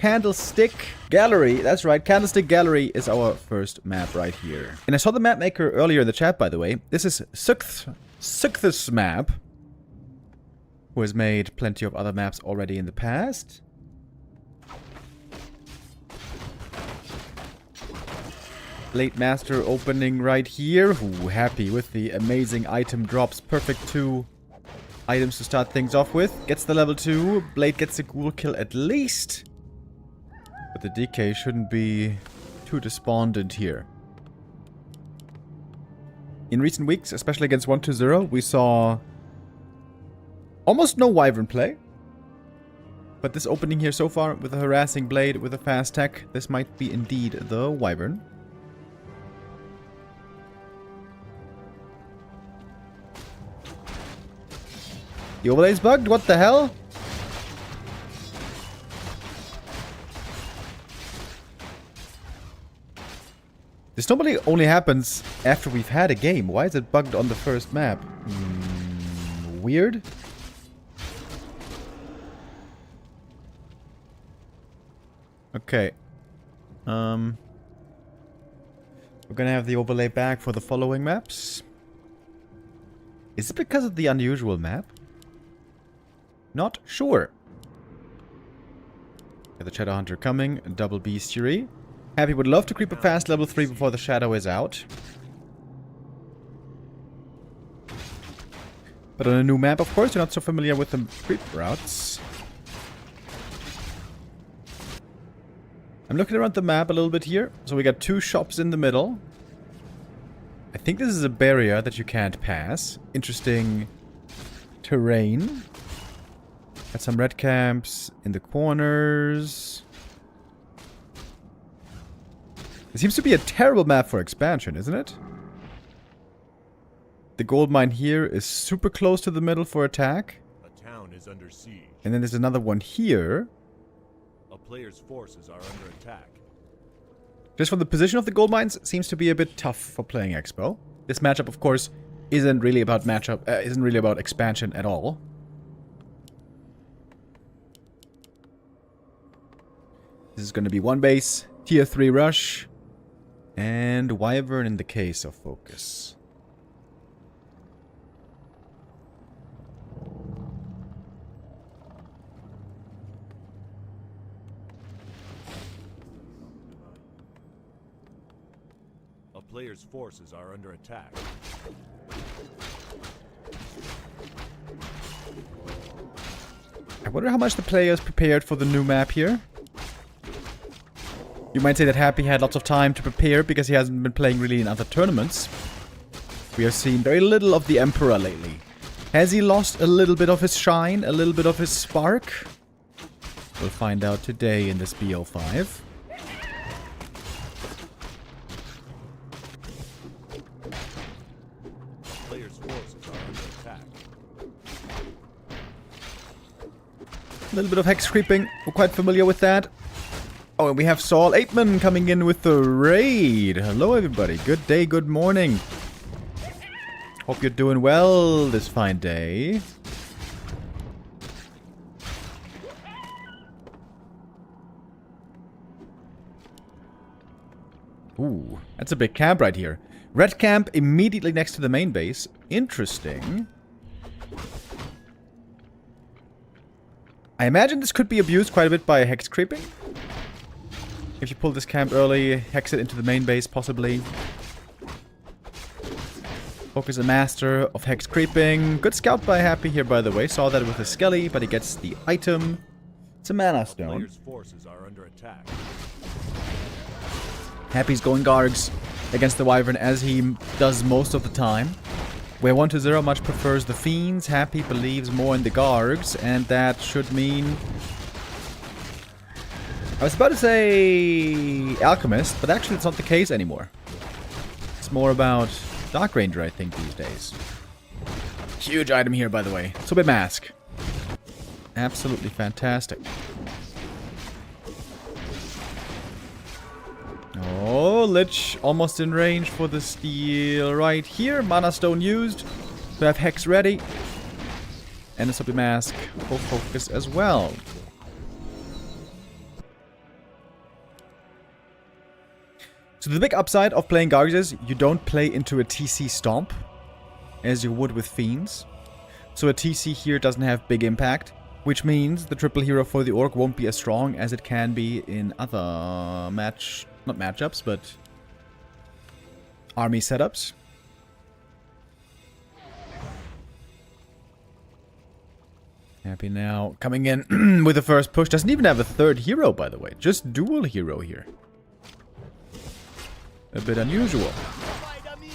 Candlestick Gallery. That's right, Candlestick Gallery is our first map right here. And I saw the map maker earlier in the chat, by the way. This is Sukth's map, who has made plenty of other maps already in the past. Blade Master opening right here. Ooh, happy with the amazing item drops. Perfect 2 items to start things off with. Gets the level 2. Blade gets a ghoul kill at least. But the DK shouldn't be too despondent here. In recent weeks, especially against 1-2-0, we saw almost no Wyvern play. But this opening here so far with a harassing Blade with a fast tech, this might be indeed the Wyvern. The overlay's bugged? What the hell? This normally only happens after we've had a game. Why is it bugged on the first map? Weird. Okay. We're gonna have the overlay back for the following maps. Is it because of the unusual map? Not sure. Got the Shadow Hunter coming. Double Bestiary. Happy would love to creep a fast level 3 before the Shadow is out. But on a new map, of course, you're not so familiar with the creep routes. I'm looking around the map a little bit here. So we got 2 shops in the middle. I think this is a barrier that you can't pass. Interesting terrain. Got some red camps in the corners. It seems to be a terrible map for expansion, isn't it? The gold mine here is super close to the middle for attack. A town is under siege. And then there's another one here. A player's forces are under attack. Just from the position of the gold mines, it seems to be a bit tough for playing Expo. This matchup, of course, isn't really about expansion at all. This is going to be 1 base, tier 3 rush, and Wyvern in the case of focus. A player's forces are under attack. I wonder how much the players prepared for the new map here. You might say that Happy had lots of time to prepare because he hasn't been playing really in other tournaments. We have seen very little of the Emperor lately. Has he lost a little bit of his shine? A little bit of his spark? We'll find out today in this BO5. Players' forces are under attack. A little bit of hex creeping. We're quite familiar with that. Oh, and we have Saul 8man coming in with the raid. Hello, everybody. Good day, good morning. Hope you're doing well this fine day. Ooh, that's a big camp right here. Red camp immediately next to the main base. Interesting. I imagine this could be abused quite a bit by hex creeping. If you pull this camp early, hex it into the main base, possibly. Focus a master of hex creeping. Good scout by Happy here, by the way. Saw that with a Skelly, but he gets the item. It's a mana stone. Players' forces are under attack. Happy's going Gargs against the Wyvern as he does most of the time. Where 1-0 much prefers the Fiends, Happy believes more in the Gargs, and that should mean... I was about to say Alchemist, but actually it's not the case anymore. It's more about Dark Ranger, I think, these days. Huge item here, by the way. Super Mask. Absolutely fantastic. Oh, Lich almost in range for the steal right here. Mana Stone used to have Hex ready. And a Super Mask for focus as well. So the big upside of playing Gargs is you don't play into a TC Stomp, as you would with Fiends. So a TC here doesn't have big impact, which means the triple hero for the Orc won't be as strong as it can be in other not matchups, but army setups. Happy now coming in with the first push. Doesn't even have a third hero, by the way. Just dual hero here. A bit unusual.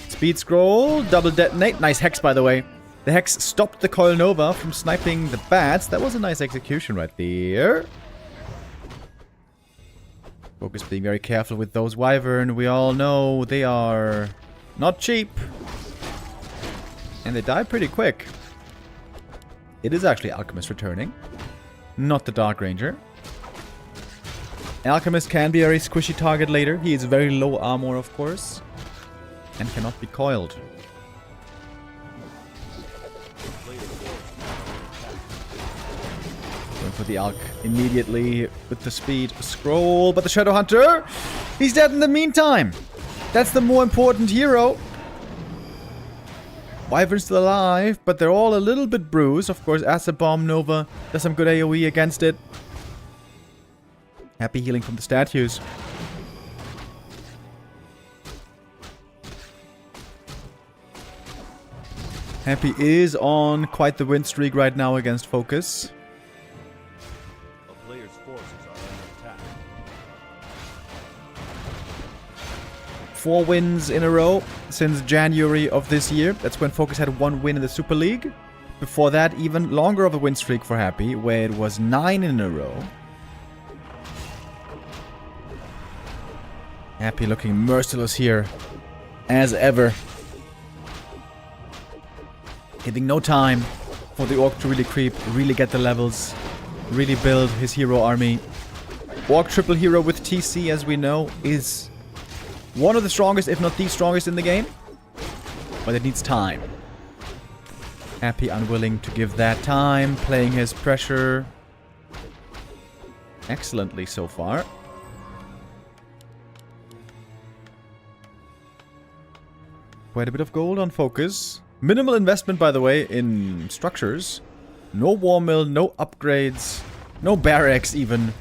Speed scroll, double detonate. Nice hex, by the way. The hex stopped the Coil Nova from sniping the bats. That was a nice execution right there. Focus being very careful with those Wyvern. We all know they are not cheap. And they die pretty quick. It is actually Alchemist returning, not the Dark Ranger. Alchemist can be a very squishy target later. He is very low armor, of course, and cannot be coiled. Going for the Alch immediately with the speed scroll, but the Shadow Hunter, he's dead in the meantime. That's the more important hero. Wyvern's still alive, but they're all a little bit bruised. Of course, Acid Bomb Nova does some good AoE against it. Happy healing from the statues. Happy is on quite the win streak right now against Focus. A player's forces are under attack. 4 wins in a row since January of this year. That's when Focus had 1 win in the Super League. Before that, even longer of a win streak for Happy, where it was 9 in a row. Happy looking merciless here, as ever. Giving no time for the Orc to really creep, really get the levels, really build his hero army. Orc triple hero with TC, as we know, is one of the strongest, if not the strongest in the game. But it needs time. Happy unwilling to give that time, playing his pressure excellently so far. Quite a bit of gold on Focus. Minimal investment, by the way, in structures. No war mill, no upgrades, no barracks even.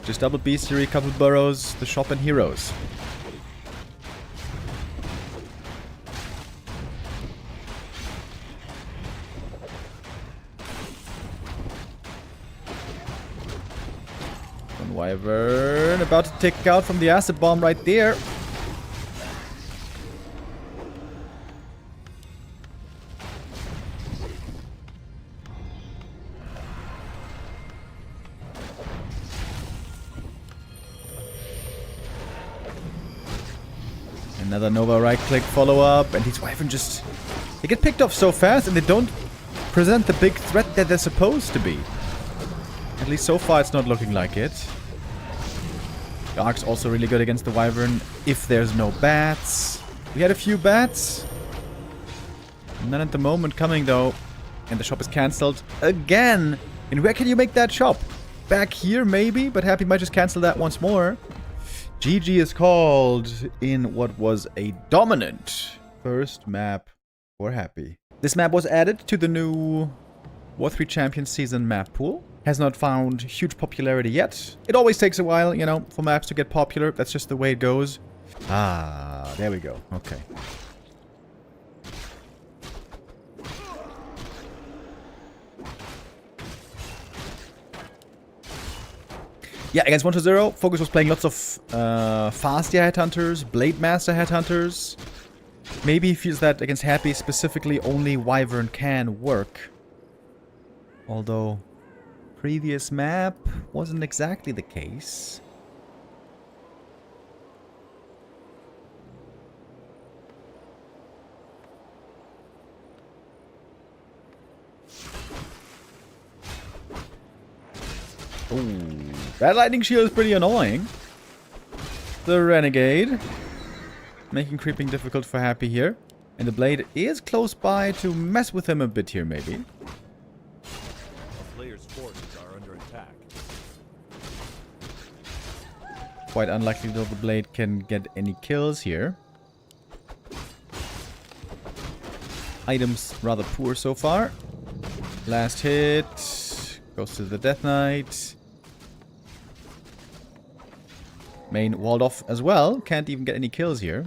Just double bestiary, couple burrows, the shop and heroes. One Wyvern about to take out from the acid bomb right there. Another Nova right-click follow-up, and these Wyvern just... They get picked off so fast, and they don't present the big threat that they're supposed to be. At least so far, it's not looking like it. The Ark's also really good against the Wyvern if there's no bats. We had a few bats. None at the moment coming, though. And the shop is cancelled again. And where can you make that shop? Back here, maybe? But Happy might just cancel that once more. GG is called in what was a dominant first map for Happy. This map was added to the new War 3 Champions Season map pool. Has not found huge popularity yet. It always takes a while, you know, for maps to get popular. That's just the way it goes. Ah, there we go. Okay. Yeah, against 1-0, Focus was playing lots of Fastia Headhunters, Blade Master Headhunters. Maybe he feels that against Happy specifically only Wyvern can work. Although, previous map wasn't exactly the case. Ooh, that lightning shield is pretty annoying. The Renegade. Making creeping difficult for Happy here. And the Blade is close by to mess with him a bit here, maybe. A player's forces are under attack. quite unlikely that the blade can get any kills here. Items rather poor so far. Last hit. Goes to the Death Knight. Main walled off as well. Can't even get any kills here.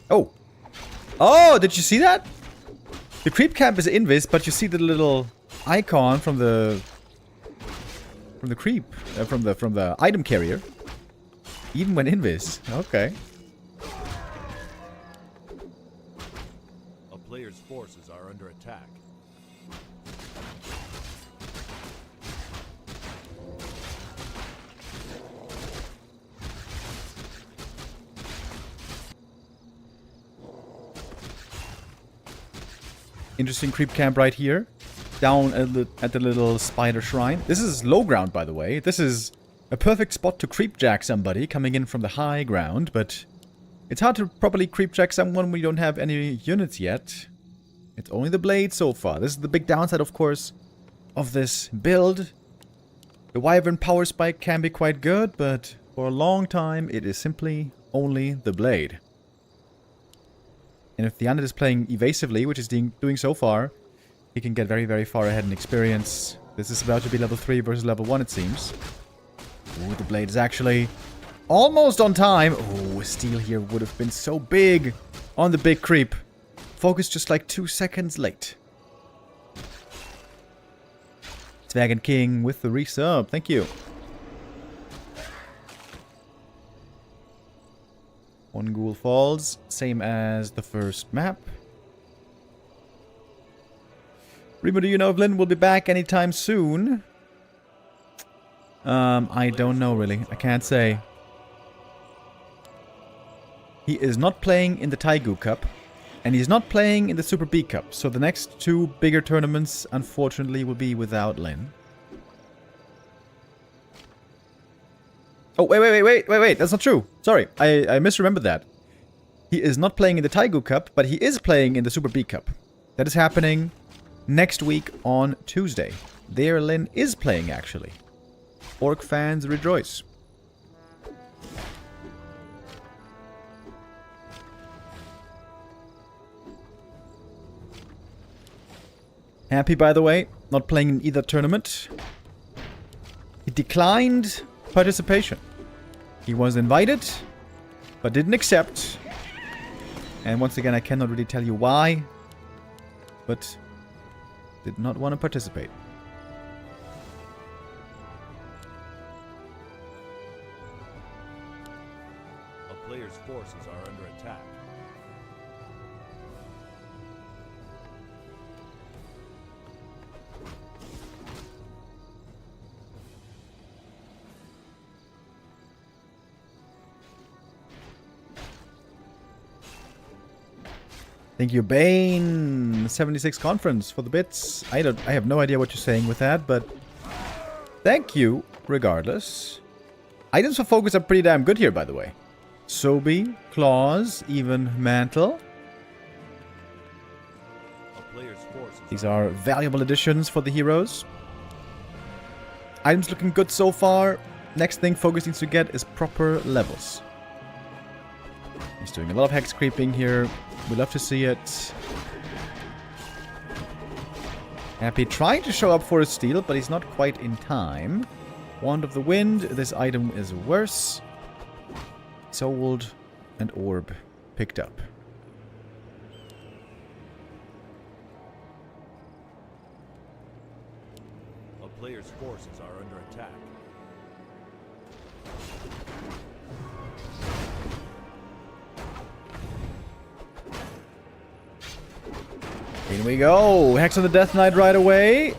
Oh! Oh, did you see that? The creep camp is invis, but you see the little icon from the creep, from the item carrier. Even when invis. Okay. A player's forces are under attack. Interesting creep camp right here. Down at the little spider shrine. This is low ground, by the way. This is a perfect spot to creepjack somebody coming in from the high ground, but it's hard to properly creepjack someone when you don't have any units yet. It's only the blade so far. This is the big downside, of course, of this build. The Wyvern power spike can be quite good, but for a long time it is simply only the blade. And if the undead is playing evasively, which is doing so far, he can get very, very far ahead in experience. This is about to be level 3 versus level 1, it seems. Ooh, the blade is actually almost on time. Ooh, a steal here would have been so big on the big creep. Focus just like 2 seconds late. Zwergen King with the resub. Thank you. One ghoul falls, same as the first map. Remo, do you know if Lynn will be back anytime soon? I don't know really. I can't say. He is not playing in the Taigu Cup, and he's not playing in the Super B Cup. So the next 2 bigger tournaments, unfortunately, will be without Lynn. Oh, wait. That's not true. Sorry, I misremembered that. He is not playing in the Taigu Cup, but he is playing in the Super B Cup. That is happening next week on Tuesday. There Lynn is playing, actually. Orc fans rejoice. Happy, by the way, not playing in either tournament. He declined participation. He was invited, but didn't accept. And once again, I cannot really tell you why, but did not want to participate. A player's forces are under attack. Thank you, Bane 76 conference for the bits. I have no idea what you're saying with that, but thank you regardless. Items for focus are pretty damn good here, by the way. Sobi, Claws, even Mantle. These are valuable additions for the heroes. Items looking good so far. Next thing focus needs to get is proper levels. He's doing a lot of hex creeping here. We love to see it. Happy trying to show up for a steal, but he's not quite in time. Wand of the Wind. This item is worse. Sold and Orb picked up. A player's forces are under attack. In we go. Hex on the Death Knight right away.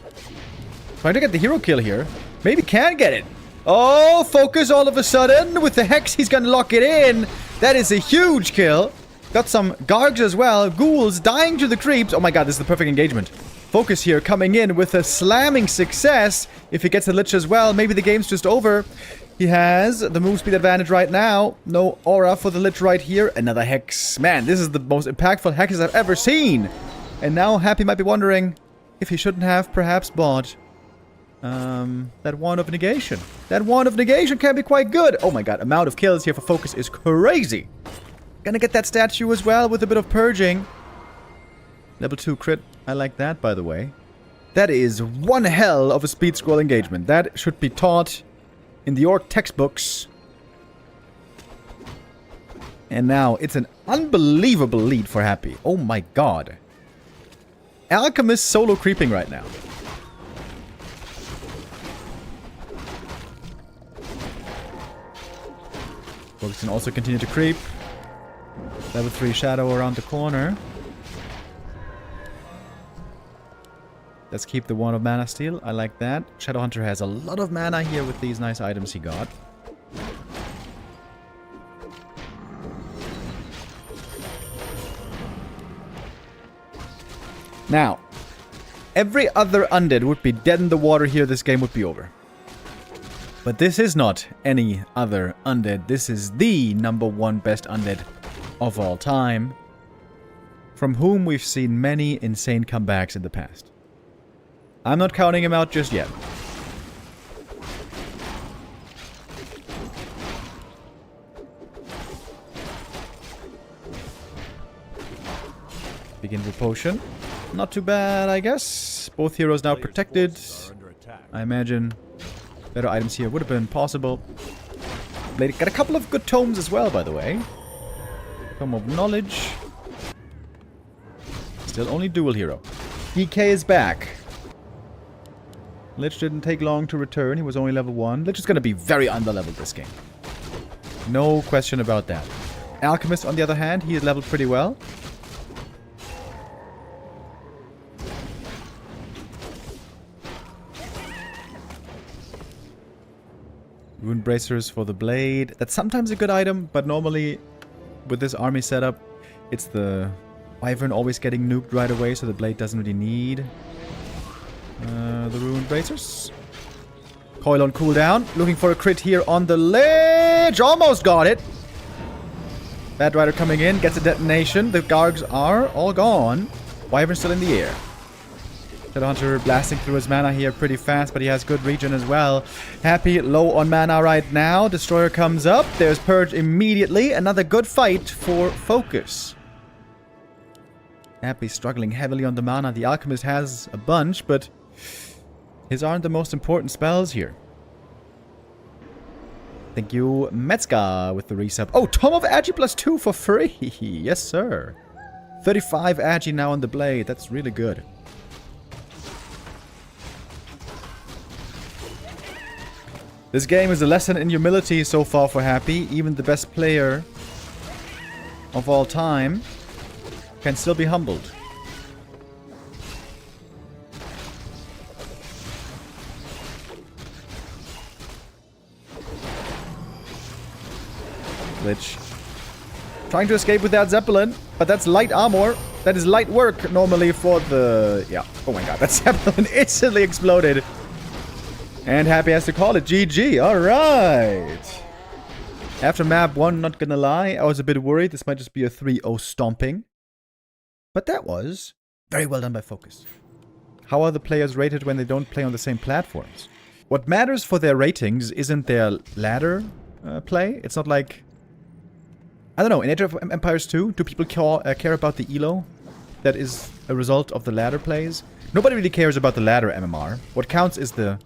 Trying to get the hero kill here. Maybe can get it. Oh, focus all of a sudden. With the Hex, he's gonna lock it in. That is a huge kill. Got some Gargs as well. Ghouls dying to the creeps. Oh my god, this is the perfect engagement. Focus here coming in with a slamming success. If he gets the Lich as well, maybe the game's just over. He has the move speed advantage right now. No aura for the Lich right here. Another Hex. Man, this is the most impactful Hexes I've ever seen. And now Happy might be wondering, if he shouldn't have perhaps bought that Wand of Negation. That Wand of Negation can be quite good. Oh my god, amount of kills here for Focus is crazy. Gonna get that statue as well with a bit of purging. Level 2 crit. I like that, by the way. That is one hell of a speed scroll engagement. That should be taught in the orc textbooks. And now it's an unbelievable lead for Happy. Oh my god. Alchemist solo creeping right now. Focus can also continue to creep. Level 3 Shadow around the corner. Let's keep the Wand of Mana Steel. I like that. Shadowhunter has a lot of mana here with these nice items he got. Now, every other undead would be dead in the water here. This game would be over. But this is not any other undead. This is the #1 best undead of all time, from whom we've seen many insane comebacks in the past. I'm not counting him out just yet. Begin with potion. Not too bad, I guess. Both heroes now protected. I imagine better items here would have been possible. Blade got a couple of good tomes as well, by the way. Tome of Knowledge. Still only dual hero. DK is back. Lich didn't take long to return. He was only level 1. Lich is going to be very underleveled this game. No question about that. Alchemist, on the other hand, he is leveled pretty well. Rune Bracers for the Blade. That's sometimes a good item, but normally with this army setup, it's the Wyvern always getting nuked right away, so the Blade doesn't really need the Rune Bracers. Coil on cooldown. Looking for a crit here on the ledge. Almost got it. Bad Rider coming in. Gets a detonation. The Gargs are all gone. Wyvern still in the air. Shadowhunter blasting through his mana here pretty fast, but he has good regen as well. Happy low on mana right now. Destroyer comes up. There's Purge immediately. Another good fight for Focus. Happy struggling heavily on the mana. The Alchemist has a bunch, but his aren't the most important spells here. Thank you, Metzga, with the resub. Oh, Tome of Agi +2 for free. Yes, sir. 35 Agi now on the blade. That's really good. This game is a lesson in humility so far for Happy. Even the best player of all time can still be humbled. Lich trying to escape with that Zeppelin, but that's light armor. That is light work normally for the... Yeah. Oh my god, that Zeppelin instantly exploded. And Happy has to call it GG. Alright. After map 1, not gonna lie, I was a bit worried. This might just be a 3-0 stomping. But that was very well done by Focus. How are the players rated when they don't play on the same platforms? What matters for their ratings isn't their ladder play. It's not like... I don't know, in Age of Empires 2, do people care about the elo that is a result of the ladder plays? Nobody really cares about the ladder MMR. What counts is the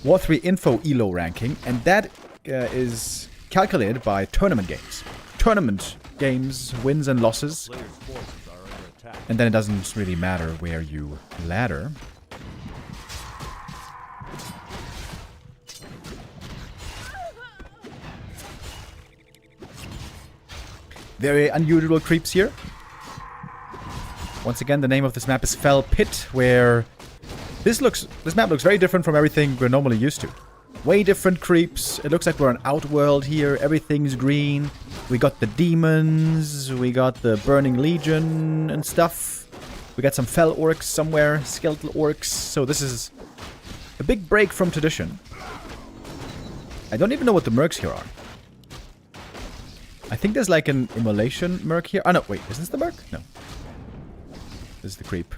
War 3 info elo ranking, and that is calculated by tournament games. Tournament games, wins and losses. And then it doesn't really matter where you ladder. Very unusual creeps here. Once again, the name of this map is Fell Pit, where this map looks very different from everything we're normally used to. Way different creeps. It looks like we're on Outworld here. Everything's green. We got the demons. We got the Burning Legion and stuff. We got some fell orcs somewhere. Skeletal orcs. So this is a big break from tradition. I don't even know what the mercs here are. I think there's like an immolation merc here. Oh no, wait. Is this the merc? No. This is the creep.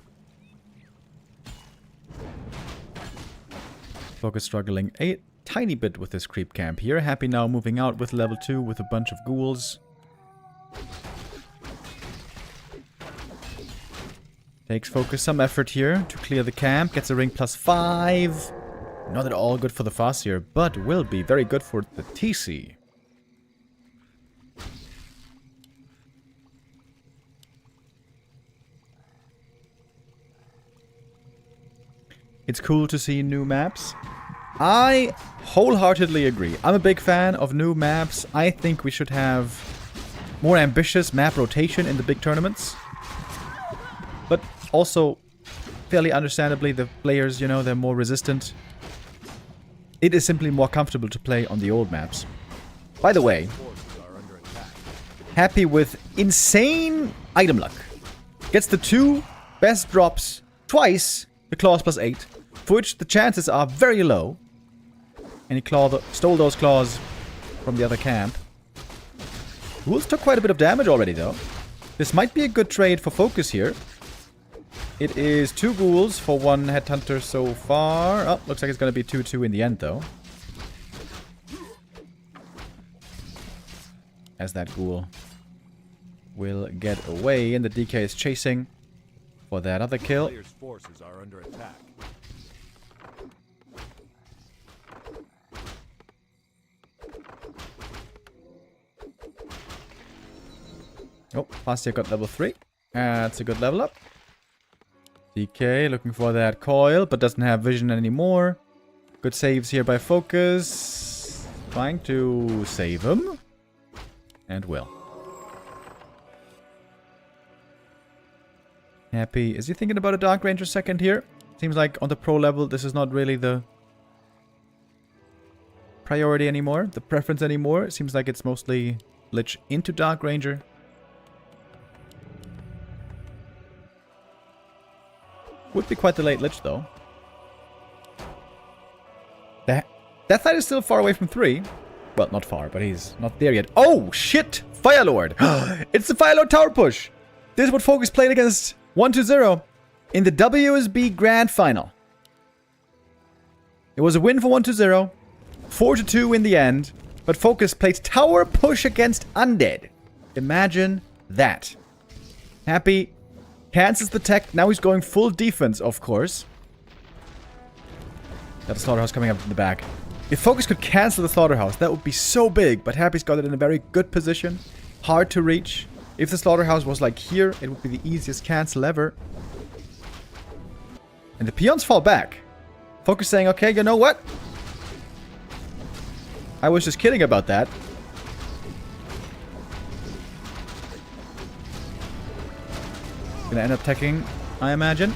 Focus struggling a tiny bit with this creep camp here. Happy now moving out with level 2 with a bunch of ghouls. Takes Focus some effort here to clear the camp. Gets a ring +5. Not at all good for the Farseer, but will be very good for the TC. It's cool to see new maps. I wholeheartedly agree. I'm a big fan of new maps. I think we should have more ambitious map rotation in the big tournaments. But also, fairly understandably, the players, you know, they're more resistant. It is simply more comfortable to play on the old maps. By the way, happy with insane item luck. Gets the 2 best drops twice, the claws +8, for which the chances are very low. And he stole those claws from the other camp. Ghouls took quite a bit of damage already, though. This might be a good trade for Focus here. It is 2 ghouls for 1 headhunter so far. Oh, looks like it's going to be 2-2 in the end, though. As that ghoul will get away, and the DK is chasing for that other kill. Players' forces are under attack. Oh, Fastia got level 3. That's a good level up. DK looking for that coil, but doesn't have vision anymore. Good saves here by Focus. Trying to save him. And will. Happy. Is he thinking about a Dark Ranger second here? Seems like on the pro level, this is not really the priority anymore. The preference anymore. It seems like it's mostly Lich into Dark Ranger. Would be quite the late Lich, though. That side is still far away from 3. Well, not far, but he's not there yet. Oh, shit! Firelord! It's the Firelord tower push! This is what Focus played against 1-0 in the WSB Grand Final. It was a win for 1-0. 4-2 in the end. But Focus played tower push against Undead. Imagine that. Happy cancels the tech. Now he's going full defense, of course. Got the Slaughterhouse coming up from the back. If Focus could cancel the Slaughterhouse, that would be so big. But Happy's got it in a very good position. Hard to reach. If the Slaughterhouse was like here, it would be the easiest cancel ever. And the peons fall back. Focus saying, okay, you know what? I was just kidding about that. Gonna end up teching, I imagine.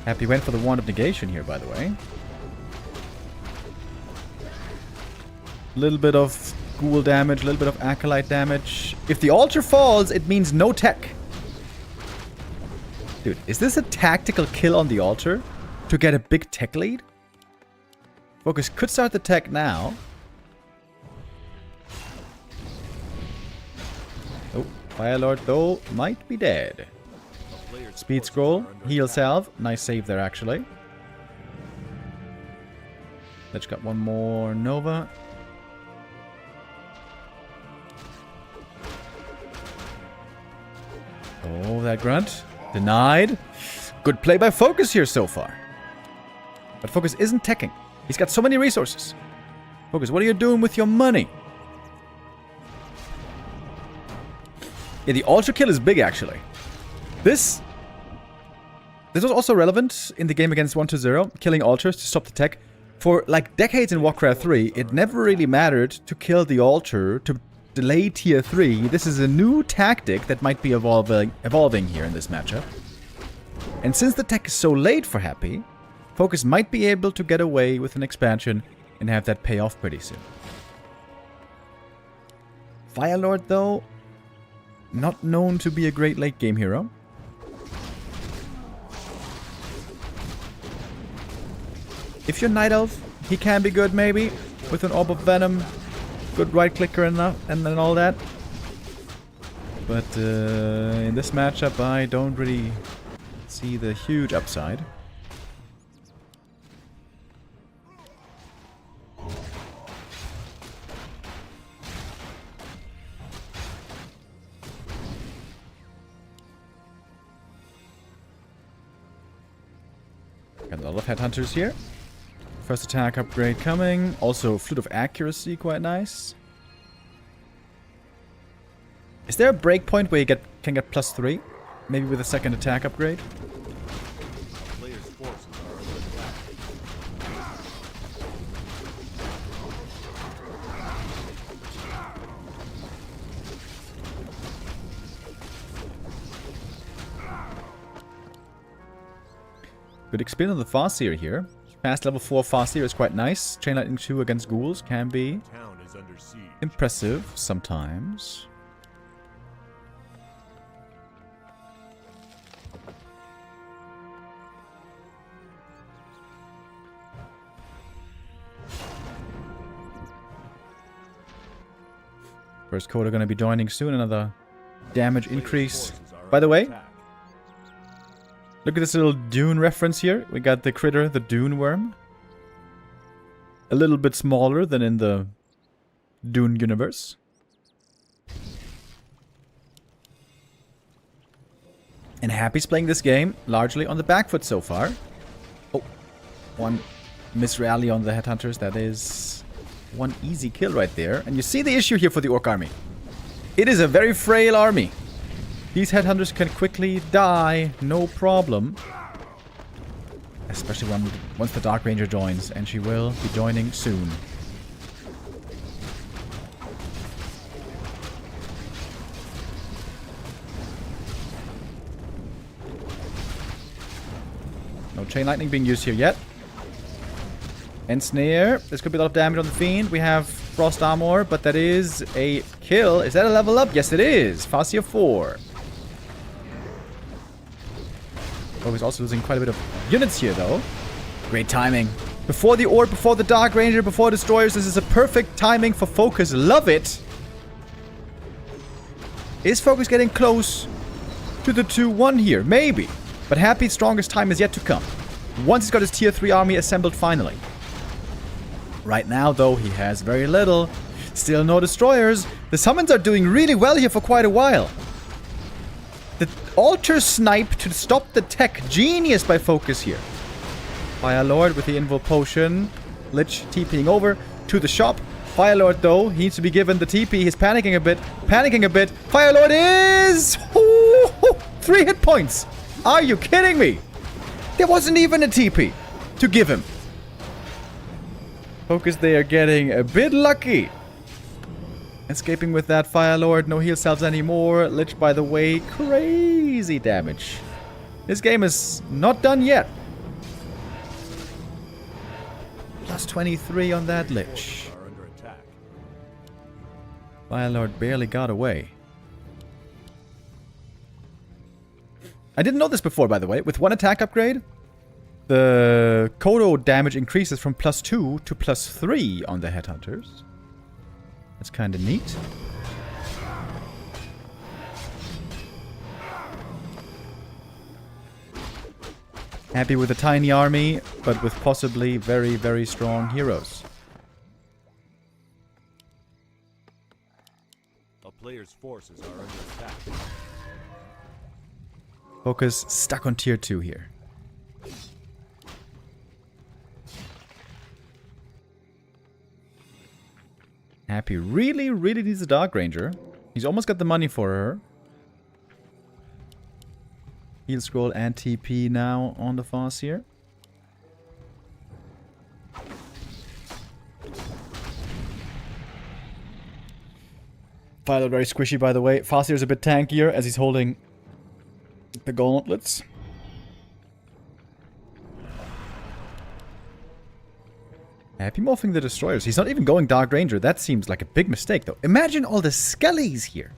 Happy went for the Wand of Negation here, by the way. A little bit of ghoul damage, a little bit of acolyte damage. If the altar falls, it means no tech. Dude, is this a tactical kill on the altar to get a big tech lead? Focus could start the tech now. Oh, Firelord, though, might be dead. Speed scroll, heal salve. Nice save there, actually. Let's got one more Nova. Oh, that grunt. Denied. Good play by Focus here so far. But Focus isn't teching. He's got so many resources. Focus, what are you doing with your money? Yeah, the altar kill is big, actually. This was also relevant in the game against 1-0, killing altars to stop the tech. For like decades in Warcraft 3, it never really mattered to kill the altar to delay tier 3. This is a new tactic that might be evolving here in this matchup. And since the tech is so late for Happy, Focus might be able to get away with an expansion and have that pay off pretty soon. Firelord, though, not known to be a great late game hero. If you're Night Elf, he can be good maybe, with an Orb of Venom, good right clicker and then all that. But in this matchup, I don't really See the huge upside. Got a lot of headhunters here. First attack upgrade coming. Also, Flute of Accuracy, quite nice. Is there a breakpoint where you can get +3? Maybe with a second attack upgrade? Players' forces are under attack. Good experience on the Farseer here. Past level 4 Farseer is quite nice. Chain Lightning 2 against ghouls can be Town is under siege. impressive sometimes. First Coda gonna be joining soon. Another damage increase. By the way, look at this little Dune reference here. We got the critter, the Dune worm. A little bit smaller than in the Dune universe. And Happy's playing this game largely on the back foot so far. Oh, one miss rally on the headhunters. That is one easy kill right there. And you see the issue here for the Orc army. It is a very frail army. These headhunters can quickly die, no problem. Especially once the Dark Ranger joins, and she will be joining soon. No Chain Lightning being used here yet. Ensnare. This could be a lot of damage on the Fiend. We have Frost Armor, but that is a kill. Is that a level up? Yes, it is. Farseer 4. Oh, he's also losing quite a bit of units here, though. Great timing. Before the Orb, before the Dark Ranger, before Destroyers, this is a perfect timing for Focus. Love it. Is Focus getting close to the 2-1 here? Maybe. But Happy's strongest time is yet to come. Once he's got his tier 3 army assembled finally. Right now, though, he has very little. Still no Destroyers. The summons are doing really well here for quite a while. The Altar Snipe to stop the tech. Genius by Focus here. Firelord with the Invo Potion. Lich TPing over to the shop. Firelord, though, he needs to be given the TP. He's panicking a bit. Panicking a bit. Firelord is... 3 hit points. Are you kidding me? There wasn't even a TP to give him. Focus, they are getting a bit lucky. Escaping with that Firelord. No heal cells anymore. Lich, by the way, crazy damage. This game is not done yet. Plus 23 on that Lich. Firelord barely got away. I didn't know this before, by the way. With one attack upgrade, the Kodo damage increases from +2 to +3 on the headhunters. That's kind of neat. Happy with a tiny army, but with possibly very, very strong heroes. A player's forces are under attack. Focus stuck on tier 2 here. Happy really, really needs a Dark Ranger. He's almost got the money for her. Heal Scroll and TP now on the Farseer. Firelord very squishy, by the way. Farseer is a bit tankier as he's holding the gauntlets. Happy morphing the Destroyers. He's not even going Dark Ranger. That seems like a big mistake, though. Imagine all the skellies here.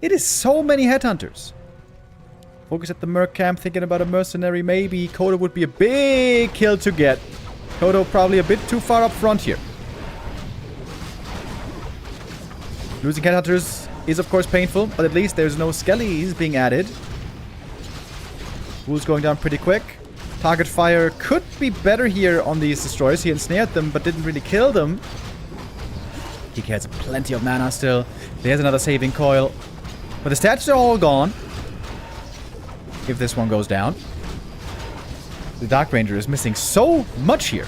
It is so many headhunters. Focus at the Merc camp, thinking about a mercenary, maybe. Kodo would be a big kill to get. Kodo probably a bit too far up front here. Losing headhunters is, of course, painful, but at least there's no skellies being added. Ghoul's going down pretty quick. Target fire could be better here on these destroyers. He ensnared them, but didn't really kill them. DK has plenty of mana still. There's another saving coil. But the stats are all gone. If this one goes down. The Dark Ranger is missing so much here.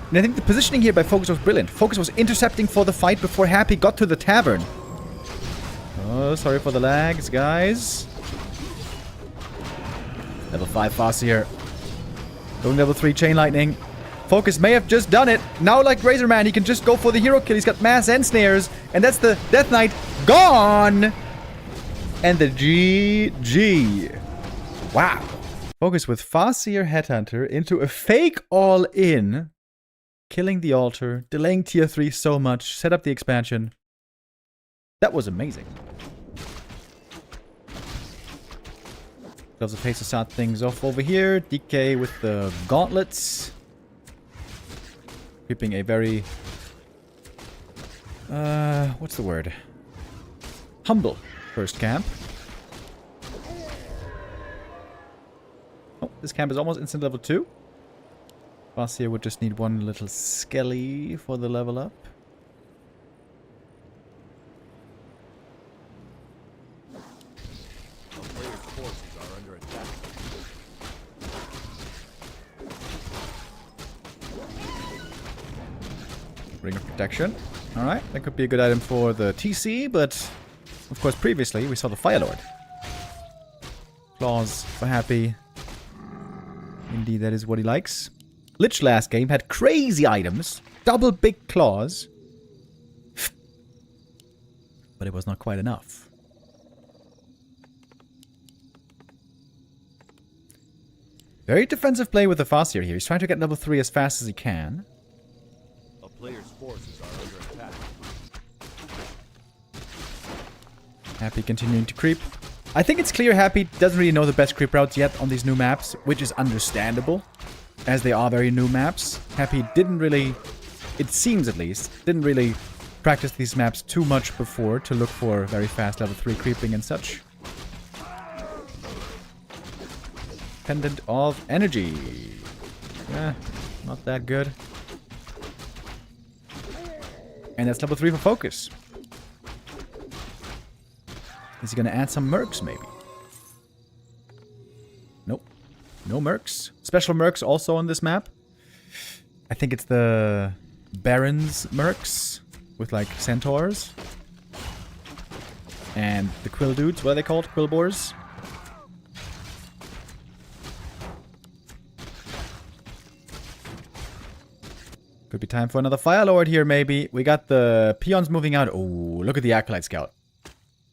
And I think the positioning here by Focus was brilliant. Focus was intercepting for the fight before Happy got to the tavern. Oh, sorry for the lags, guys. Level 5 Farseer. Going level 3 Chain Lightning. Focus may have just done it. Now, like Razorman, he can just go for the hero kill. He's got mass and snares. And that's the Death Knight gone! And the GG. Wow. Focus with Farseer Headhunter into a fake all-in. Killing the altar. Delaying tier 3 so much. Set up the expansion. That was amazing. Loves a pace to start things off over here. DK with the gauntlets. Keeping a very... what's the word? Humble first camp. Oh, this camp is almost instant level 2. Farseer would just need one little skelly for the level up. Ring of Protection. Alright, that could be a good item for the TC, but of course previously we saw the Fire Lord. Claws for Happy. Indeed, that is what he likes. Lich last game had crazy items. Double big claws. But it was not quite enough. Very defensive play with the Farseer here. He's trying to get level 3 as fast as he can. Players' forces are under attack. Happy continuing to creep. I think it's clear Happy doesn't really know the best creep routes yet on these new maps, which is understandable, as they are very new maps. Happy didn't really, it seems at least, didn't really practice these maps too much before to look for very fast level 3 creeping and such. Pendant of Energy. Yeah, not that good. And that's level 3 for Focus. Is he going to add some mercs, maybe? Nope. No mercs. Special mercs also on this map. I think it's the Baron's mercs with, like, centaurs. And the quill dudes. What are they called? Quill boars? Could be time for another Fire Lord here, maybe. We got the peons moving out. Oh, look at the Acolyte Scout.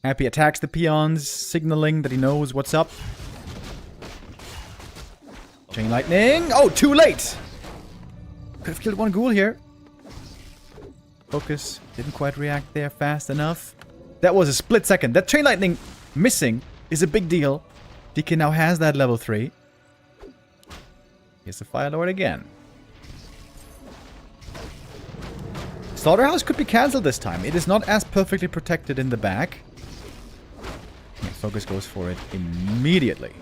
Happy attacks the peons, signaling that he knows what's up. Chain Lightning. Oh, too late! Could have killed one ghoul here. Focus didn't quite react there fast enough. That was a split second. That Chain Lightning missing is a big deal. DK now has that level 3. Here's the Fire Lord again. Slaughterhouse could be cancelled this time. It is not as perfectly protected in the back. Yeah, Focus goes for it immediately.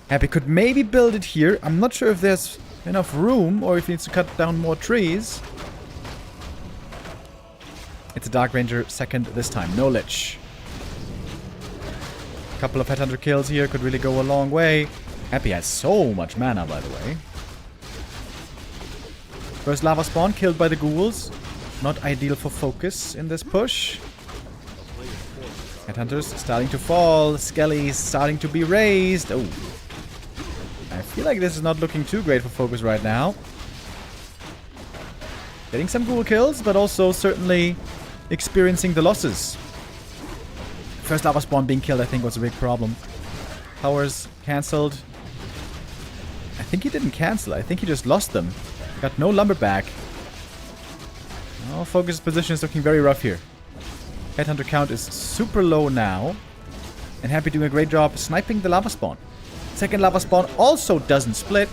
Happy could maybe build it here. I'm not sure if there's enough room or if he needs to cut down more trees. It's a Dark Ranger second this time. No Lich. A couple of Headhunter kills here could really go a long way. Happy has so much mana, by the way. First lava spawn killed by the ghouls. Not ideal for Focus in this push. Headhunters starting to fall. Skellies starting to be raised. Oh. I feel like this is not looking too great for Focus right now. Getting some ghoul kills, but also certainly experiencing the losses. First lava spawn being killed, I think, was a big problem. Powers cancelled. I think he didn't cancel. I think he just lost them. Got no lumberback. Oh, Focus's position is looking very rough here. Headhunter count is super low now. And Happy doing a great job sniping the lava spawn. Second lava spawn also doesn't split.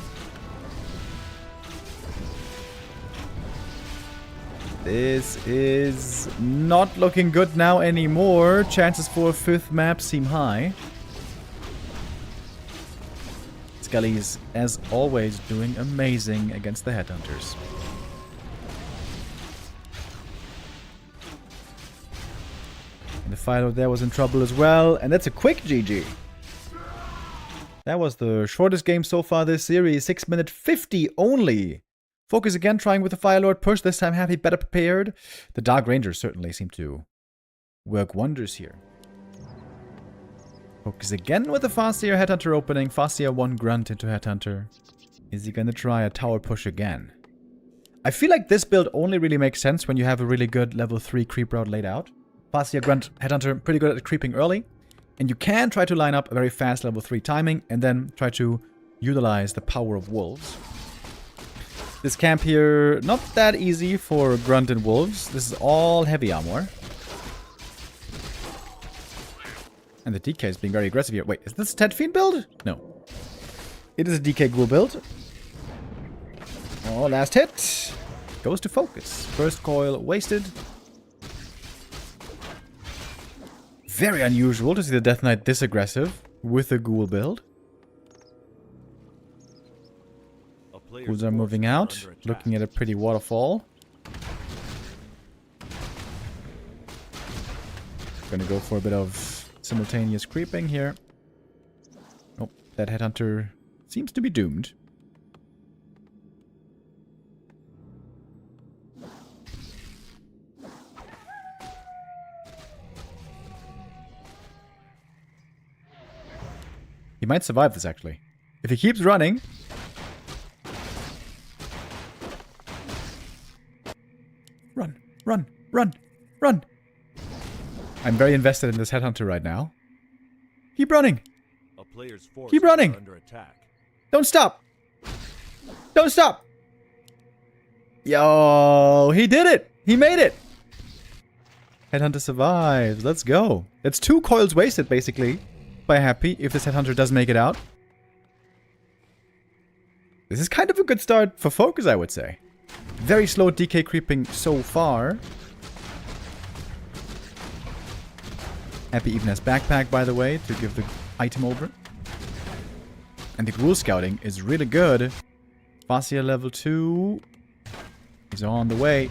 This is not looking good now anymore. Chances for a 5th map seem high. Scully's, as always, doing amazing against the Headhunters. And the Philo there was in trouble as well. And that's a quick GG. That was the shortest game so far this series. 6 minute 50 only. Focus again, trying with the Fire Lord push. This time Happy better prepared. The Dark Rangers certainly seem to work wonders here. Focus again with the Farseer Headhunter opening. Farseer 1 grunt into Headhunter. Is he gonna try a tower push again? I feel like this build only really makes sense when you have a really good level 3 creep route laid out. Farseer grunt Headhunter, pretty good at creeping early. And you can try to line up a very fast level 3 timing and then try to utilize the power of wolves. This camp here, not that easy for grunt and wolves. This is all heavy armor. And the DK is being very aggressive here. Wait, is this a Ted Fiend build? No. It is a DK Ghoul build. Oh, last hit. Goes to focus. First coil wasted. Very unusual to see the Death Knight this aggressive with a Ghoul build. Ghouls are moving out, looking at a pretty waterfall. Gonna go for a bit of simultaneous creeping here. Oh, that Headhunter seems to be doomed. He might survive this, actually. If he keeps running... Run, run, run, run! I'm very invested in this Headhunter right now. Keep running! Keep running! Don't stop! Don't stop! Yo, he did it! He made it! Headhunter survives. Let's go. That's 2 coils wasted, basically, by Happy, if this Headhunter does make it out. This is kind of a good start for Focus, I would say. Very slow DK creeping so far. Happy even has Backpack, by the way, to give the item over. And the Ghoul Scouting is really good. Farseer level 2. He's on the way.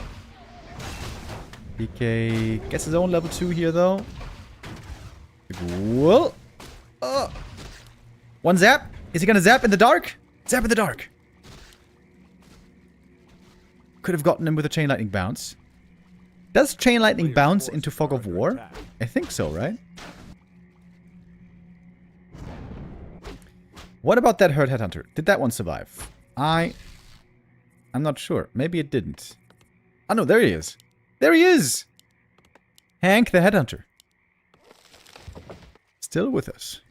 DK gets his own level 2 here, though. The Ghoul. One zap. Is he gonna zap in the dark? Zap in the dark. Could have gotten him with a Chain Lightning bounce. Does Chain Lightning bounce into Fog of War? I think so, right? What about that hurt Headhunter? Did that one survive? I'm not sure. Maybe it didn't. Oh no, there he is. There he is! Hank the Headhunter. Still with us.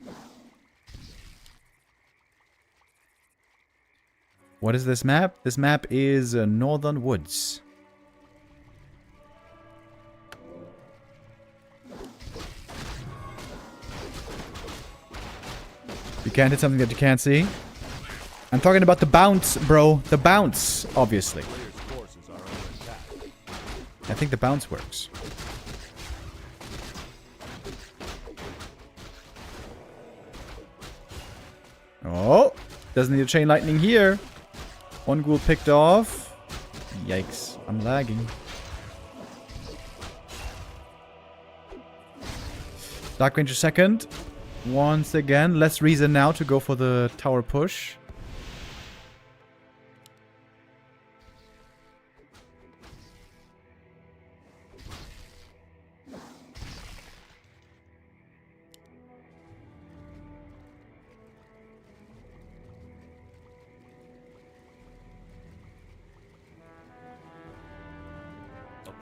What is this map? This map is Northern Woods. You can't hit something that you can't see. I'm talking about the bounce, bro. The bounce, obviously. I think the bounce works. Oh, doesn't need a Chain Lightning here. One Ghoul picked off. Yikes, I'm lagging. Dark Ranger second. Once again, less reason now to go for the tower push.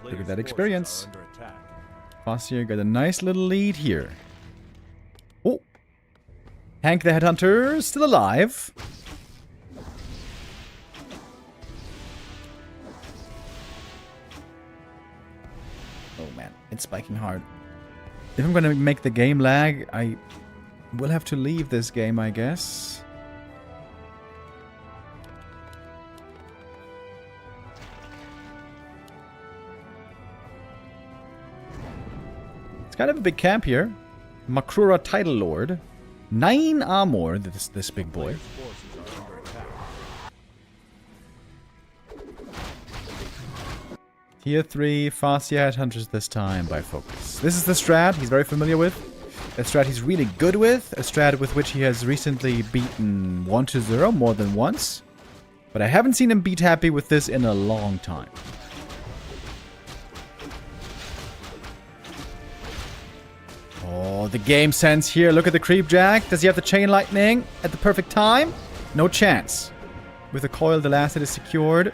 Look at that experience. Farseer got a nice little lead here. Oh! Hank the Headhunter still alive. Oh man, it's spiking hard. If I'm gonna make the game lag, I will have to leave this game, I guess. It's kind of a big camp here. Makrura Title Lord. 9 armor, this big boy. Forces are under attack. Tier 3, Farseer Headhunters this time by Focus. This is the strat he's very familiar with. A strat he's really good with. A strat with which he has recently beaten 1-0 more than once. But I haven't seen him beat Happy with this in a long time. Oh, the game sense here. Look at the creep jack. Does he have the chain lightning at the perfect time? No chance. With the coil, the last hit is secured.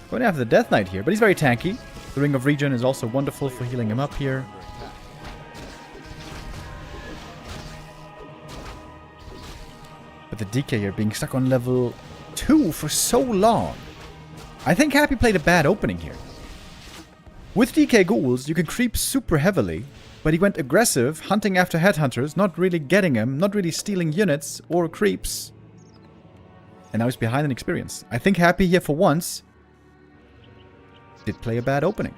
Going after the Death Knight here, but he's very tanky. The Ring of Regen is also wonderful for healing him up here. But the DK here being stuck on level 2 for so long. I think Happy played a bad opening here. With DK ghouls, you can creep super heavily, but he went aggressive, hunting after headhunters, not really getting them, not really stealing units or creeps. And now he's behind in experience. I think Happy here for once did play a bad opening.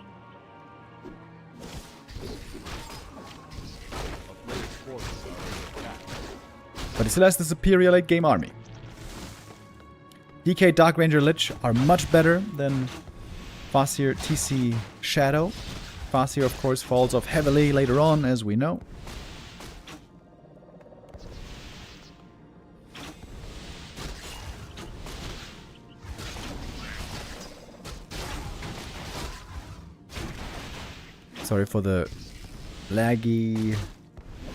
But he still has the superior late game army. DK Dark Ranger Lich are much better than Farseer TC Shadow. Farseer, of course, falls off heavily later on, as we know. Sorry for the laggy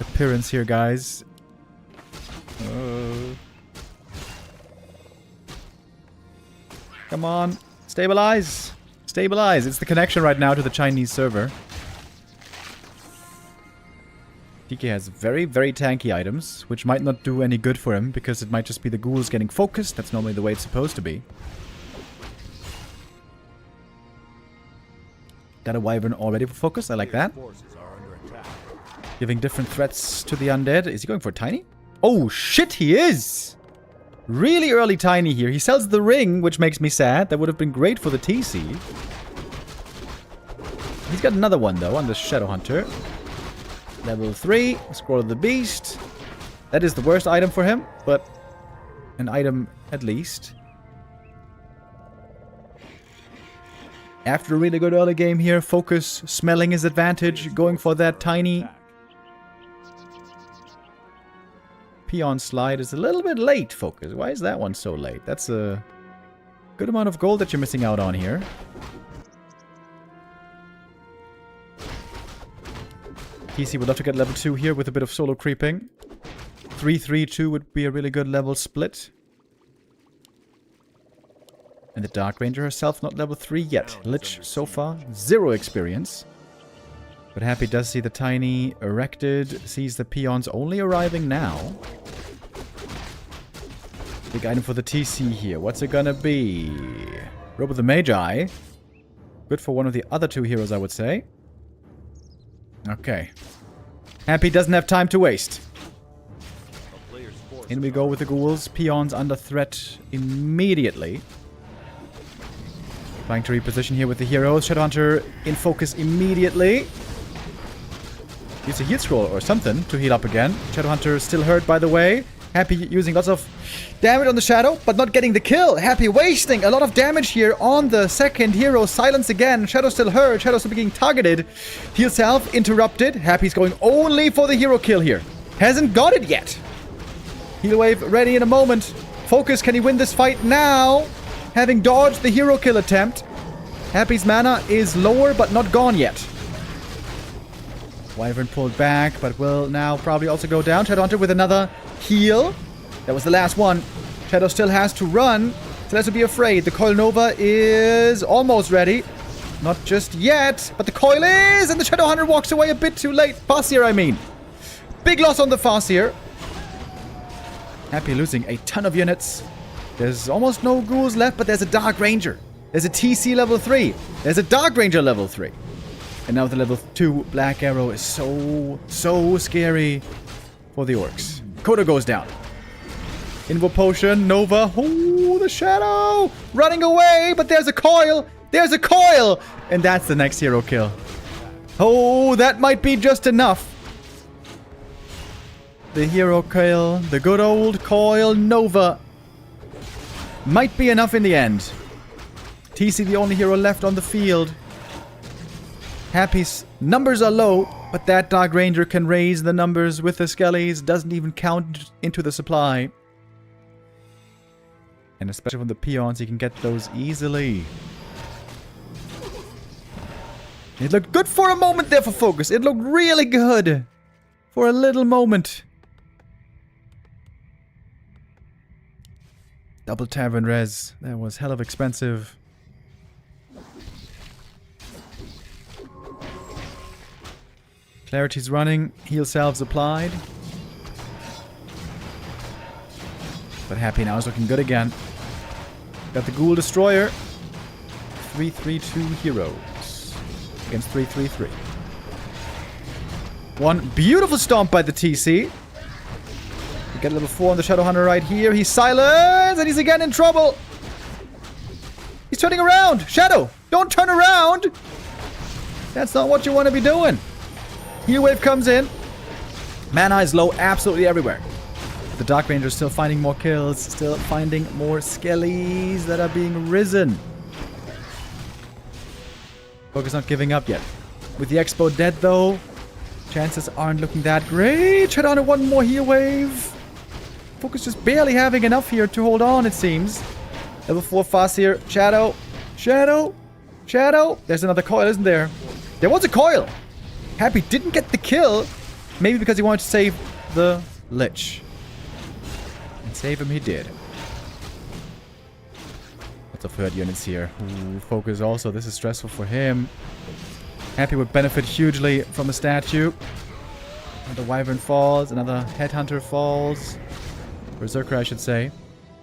appearance here, guys. Come on. Stabilize. Stabilize. It's the connection right now to the Chinese server. DK has very, very tanky items, which might not do any good for him, because it might just be the ghouls getting focused. That's normally the way it's supposed to be. Got a Wyvern already for focus. I like that. Giving different threats to the undead. Is he going for Tiny? Oh, shit, he is! Really early Tiny here. He sells the ring, which makes me sad. That would have been great for the TC. He's got another one, though, on the Shadow Hunter. Level 3. Scroll of the Beast. That is the worst item for him, but an item at least. After a really good early game here, Focus smelling his advantage, going for that Tiny. Peon slide is a little bit late, Focus. Why is that one so late? That's a good amount of gold that you're missing out on here. TC would love to get level 2 here with a bit of solo creeping. 3-3-2 would be a really good level split. And the Dark Ranger herself not level 3 yet. Lich so far, 0 experience. But Happy does see the Tiny erected, sees the peons only arriving now. Big item for the TC here. What's it gonna be? Robe of the Magi. Good for one of the other 2 heroes, I would say. Okay. Happy doesn't have time to waste. In we go with the ghouls. Peons under threat immediately. Trying to reposition here with the heroes. Shadowhunter in focus immediately. Use a heal scroll or something to heal up again. Shadowhunter still hurt, by the way. Happy using lots of damage on the Shadow, but not getting the kill. Happy wasting a lot of damage here on the second hero. Silence again. Shadow still hurt. Shadow still being targeted. Heal self interrupted. Happy's going only for the hero kill here. Hasn't got it yet. Heal wave ready in a moment. Focus, can he win this fight now? Having dodged the hero kill attempt. Happy's mana is lower, but not gone yet. Wyvern pulled back, but will now probably also go down. Shadowhunter with another heal. That was the last one. Shadow still has to run. Still has to be afraid. The Coil Nova is almost ready. Not just yet, but the coil is, and the Shadowhunter walks away a bit too late. Farseer, I mean. Big loss on the Farseer. Happy losing a ton of units. There's almost no ghouls left, but there's a Dark Ranger. There's a TC level 3. There's a Dark Ranger level 3. And now the level 2 Black Arrow is so scary for the orcs. Coda goes down. Invo Potion, Nova. Oh, the Shadow. Running away, but there's a coil. There's a coil. And that's the next hero kill. Oh, that might be just enough. the hero kill, the good old coil Nova, might be enough in the end. TC the only hero left on the field. Happy's numbers are low, but that Dark Ranger can raise the numbers with the Skellies. Doesn't even count into the supply. And especially from the peons, he can get those easily. It looked good for a moment there for Focus. It looked really good. For a little moment. Double Tavern Res. That was hell of expensive. Clarity's running. Heal salves applied. But Happy now is looking good again. Got the Ghoul Destroyer. 3-3-2 heroes. Against 3-3-3. One beautiful stomp by the TC. We get level 4 on the Shadow Hunter right here. He's silenced and he's again in trouble. He's turning around. Shadow, don't turn around. That's not what you want to be doing. Heal wave comes in. Mana is low absolutely everywhere. The Dark Ranger is still finding more kills. Still finding more Skellies that are being risen. Focus not giving up yet. With the Expo dead though, chances aren't looking that great. Shadow Hunter one more heal wave. Focus just barely having enough here to hold on, it seems. Level 4 fast here. Shadow. Shadow. Shadow. There's another coil, isn't there? There was a coil. Happy didn't get the kill. Maybe because he wanted to save the Lich. And save him he did. Lots of hurt units here. Ooh, Focus also. This is stressful for him. Happy would benefit hugely from a statue. Another Wyvern falls. Another Headhunter falls. Berserker, I should say.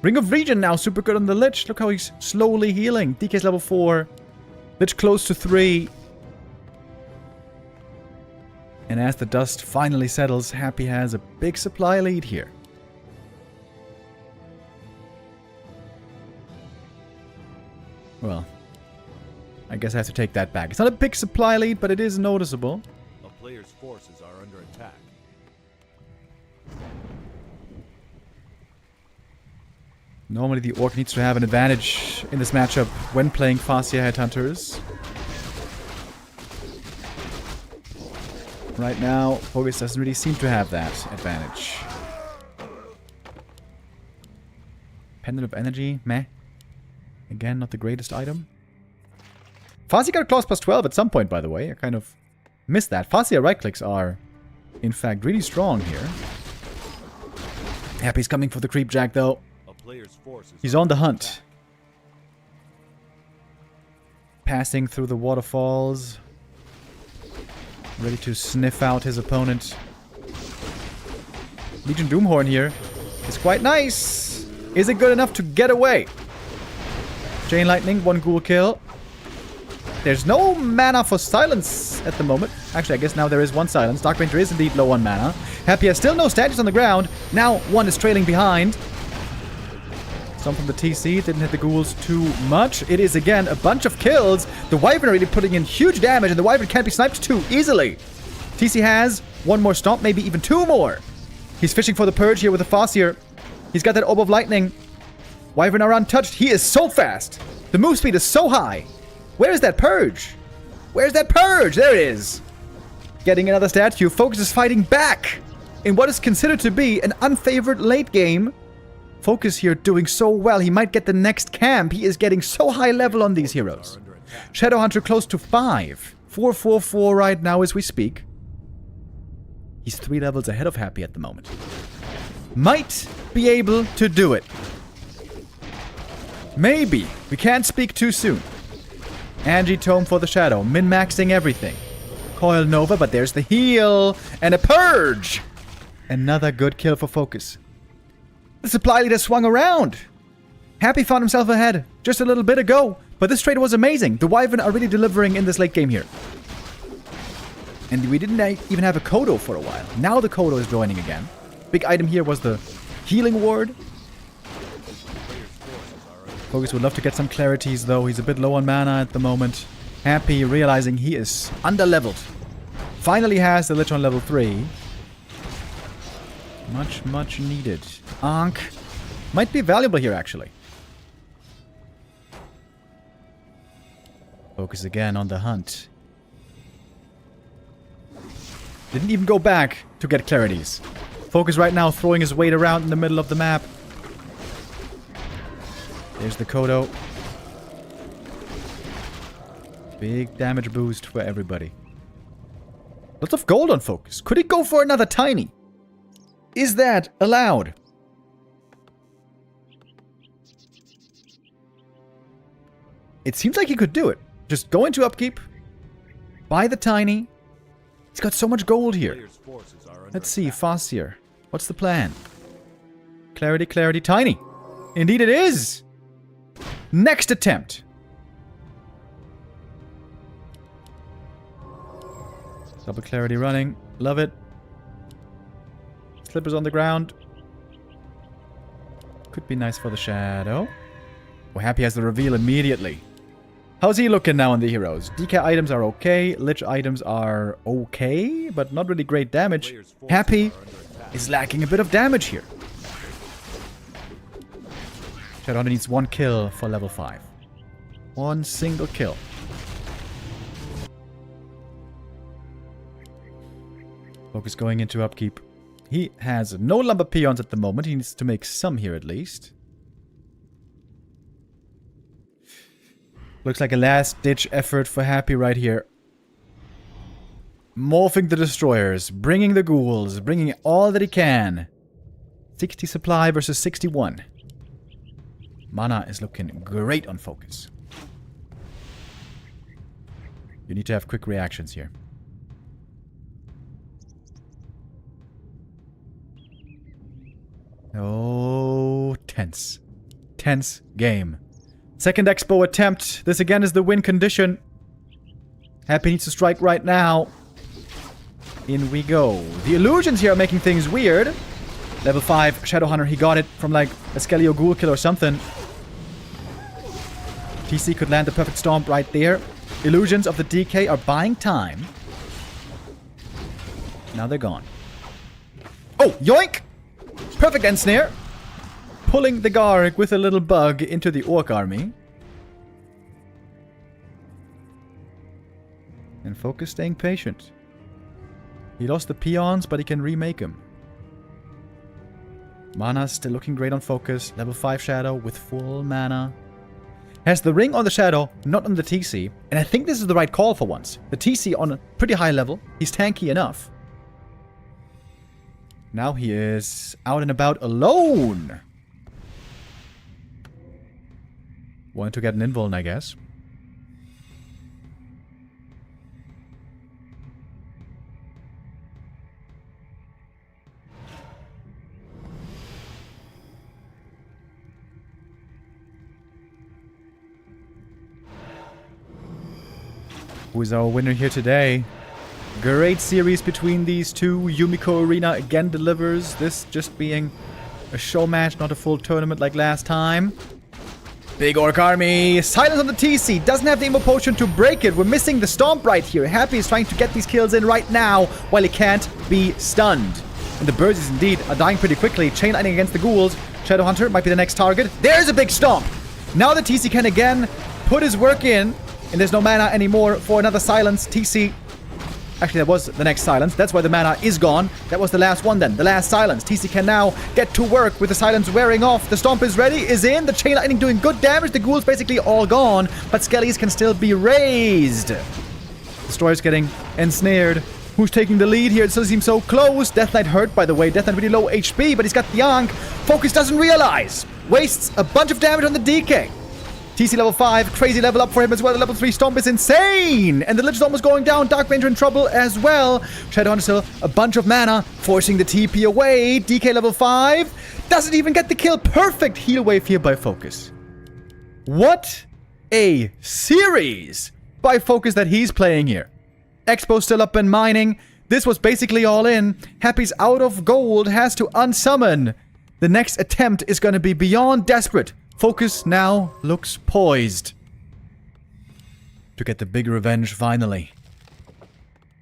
Ring of Regen now. Super good on the Lich. Look how he's slowly healing. DK's level 4. Lich close to 3. And as the dust finally settles, Happy has a big supply lead here. Well, I guess I have to take that back. It's not a big supply lead, but it is noticeable. A player's forces are under attack. Normally the Orc needs to have an advantage in this matchup when playing Fascia Headhunters. Right now, Focus doesn't really seem to have that advantage. Pendant of Energy, meh. Again, not the greatest item. Fascia got a clause plus 12 at some point, by the way. I kind of missed that. Fascia right-clicks are, in fact, really strong here. Happy's coming for the Creep Jack, though. He's on the hunt. Passing through the waterfalls. Ready to sniff out his opponent. Legion Doomhorn here is quite nice. Is it good enough to get away? Chain Lightning, one ghoul kill. There's no mana for silence at the moment. Actually, I guess now there is one silence. Dark Ranger is indeed low on mana. Happy has still no statues on the ground. Now one is trailing behind. Some from the TC, didn't hit the ghouls too much. It is again a bunch of kills. The Wyvern are really putting in huge damage, and the Wyvern can't be sniped too easily. TC has one more stomp, maybe even two more. He's fishing for the Purge here with the Farseer. He's got that Orb of Lightning. Wyvern are untouched. He is so fast. The move speed is so high. Where is that Purge? Where's that Purge? There it is. Getting another statue. Focus is fighting back in what is considered to be an unfavored late game. Focus here doing so well. He might get the next camp. He is getting so high level on these heroes. Shadowhunter close to 5. 4-4-4 right now as we speak. He's 3 levels ahead of Happy at the moment. Might be able to do it. Maybe. We can't speak too soon. Angie Tome for the Shadow. Min-maxing everything. Coil Nova, but there's the heal. And a Purge. Another good kill for Focus. The supply leader swung around. Happy found himself ahead just a little bit ago. But this trade was amazing. The Wyvern are really delivering in this late game here. And we didn't even have a Kodo for a while. Now the Kodo is joining again. Big item here was the Healing Ward. Focus would love to get some clarities though. He's a bit low on mana at the moment. Happy realizing he is under-leveled. Finally has the Lich on level 3. Much, much needed. Ankh. Might be valuable here, actually. Focus again on the hunt. Didn't even go back to get clarities. Focus right now throwing his weight around in the middle of the map. There's the Kodo. Big damage boost for everybody. Lots of gold on Focus. Could he go for another tiny? Is that allowed? It seems like he could do it. Just go into upkeep. Buy the tiny. He's got so much gold here. Let's see, Fasir. What's the plan? Clarity, clarity, tiny. Indeed it is! Next attempt. Double clarity running. Love it. Slippers on the ground. Could be nice for the shadow. We're happy has the reveal immediately. How's he looking now on the heroes? DK items are okay. Lich items are okay, but not really great damage. Happy is lacking a bit of damage here. Shadowhunter needs 1 kill for level 5. 1 single kill. Focus going into upkeep. He has no lumber peons at the moment. He needs to make some here at least. Looks like a last-ditch effort for Happy right here. Morphing the destroyers, bringing the ghouls, bringing all that he can. 60 supply versus 61. Mana is looking great on Focus. You need to have quick reactions here. Oh, tense. Tense game. Second expo attempt. This again is the win condition. Happy needs to strike right now. In we go. The illusions here are making things weird. Level 5 Shadowhunter. He got it from like a Skeleo Ghoul kill or something. TC could land the perfect stomp right there. Illusions of the DK are buying time. Now they're gone. Oh, yoink! Perfect end snare. Pulling the Garg with a little bug into the Orc army. And Focus staying patient. He lost the peons, but he can remake them. Mana still looking great on Focus. Level 5 Shadow with full mana. Has the ring on the Shadow, not on the TC. And I think this is the right call for once. The TC on a pretty high level. He's tanky enough. Now he is out and about alone. Wanted to get an invuln, I guess. Who is our winner here today? Great series between these two. Yumiko Arena again delivers. This just being a show match, not a full tournament like last time. Big Orc army. Silence on the TC. Doesn't have the Immo Potion to break it. We're missing the Stomp right here. Happy is trying to get these kills in right now while he can't be stunned. And the birds indeed are dying pretty quickly. Chain lightning against the ghouls. Shadowhunter might be the next target. There's a big Stomp. Now the TC can again put his work in. And there's no mana anymore for another silence. TC. Actually, that was the next silence. That's why the mana is gone. That was the last one then. The last silence. TC can now get to work with the silence wearing off. The Stomp is ready, is in. The Chain Lightning doing good damage. The Ghoul's basically all gone. But Skellies can still be raised. Destroyer's getting ensnared. Who's taking the lead here? It still seems so close. Death Knight hurt, by the way. Death Knight really low HP, but he's got the Ankh. Focus doesn't realize. Wastes a bunch of damage on the DK. TC level 5, crazy level up for him as well. The level 3 Stomp is insane! And the Lich is almost going down. Dark Ranger in trouble as well. Shadowhunter still a bunch of mana, forcing the TP away. DK level 5 doesn't even get the kill. Perfect heal wave here by Focus. What a series by Focus that he's playing here. Expo still up and mining. This was basically all in. Happy's out of gold, has to unsummon. The next attempt is going to be beyond desperate. Focus now looks poised to get the big revenge finally.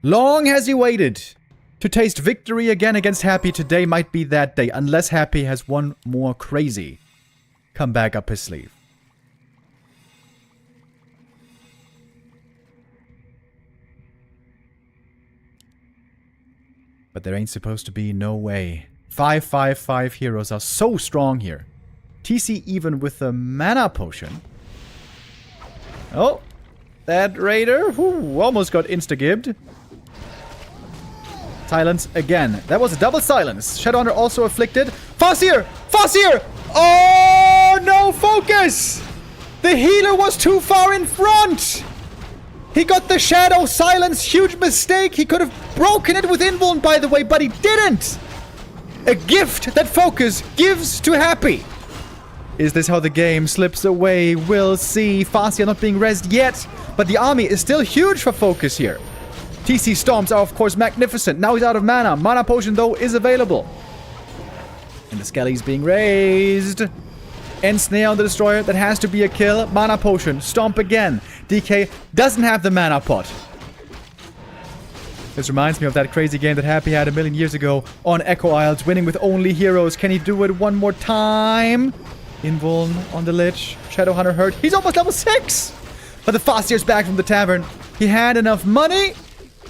Long has he waited. To taste victory again against Happy, today might be that day. Unless Happy has one more crazy come back up his sleeve. But there ain't supposed to be no way. 5/5/5 heroes are so strong here. TC even with the mana potion. Oh, that raider almost got insta-gibbed. Silence again. That was a double silence. Shadowhunter also afflicted. Farseer! Farseer! Oh, no focus! The healer was too far in front! He got the shadow silence. Huge mistake. He could have broken it with invuln, by the way, but he didn't. A gift that focus gives to Happy. Is this how the game slips away? We'll see. Farseer not being rezzed yet, but the army is still huge for focus here. TC Storms are, of course, magnificent. Now he's out of mana. Mana potion, though, is available. And the Skelly's being raised. Ensnare on the Destroyer. That has to be a kill. Mana potion. Stomp again. DK doesn't have the mana pot. This reminds me of that crazy game that Happy had a million years ago on Echo Isles, winning with only heroes. Can he do it one more time? Invuln on the Lich. Shadowhunter hurt. He's almost level 6! But the Farseer's back from the tavern. He had enough money.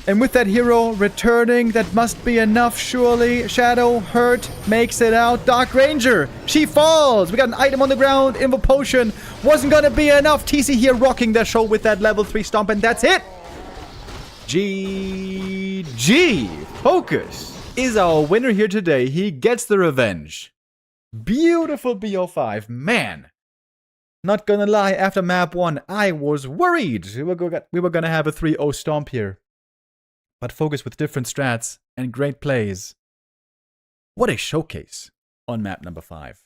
And with that hero returning, that must be enough, surely. Shadow hurt, makes it out. Dark Ranger, she falls. We got an item on the ground. Invo Potion wasn't gonna be enough. TC here rocking their show with that level 3 stomp, and that's it. GG. Focus is our winner here today. He gets the revenge. Beautiful BO5. Man. Not gonna lie, after map 1, I was worried. We were gonna have a 3-0 stomp here. But focus with different strats and great plays. What a showcase on map number 5.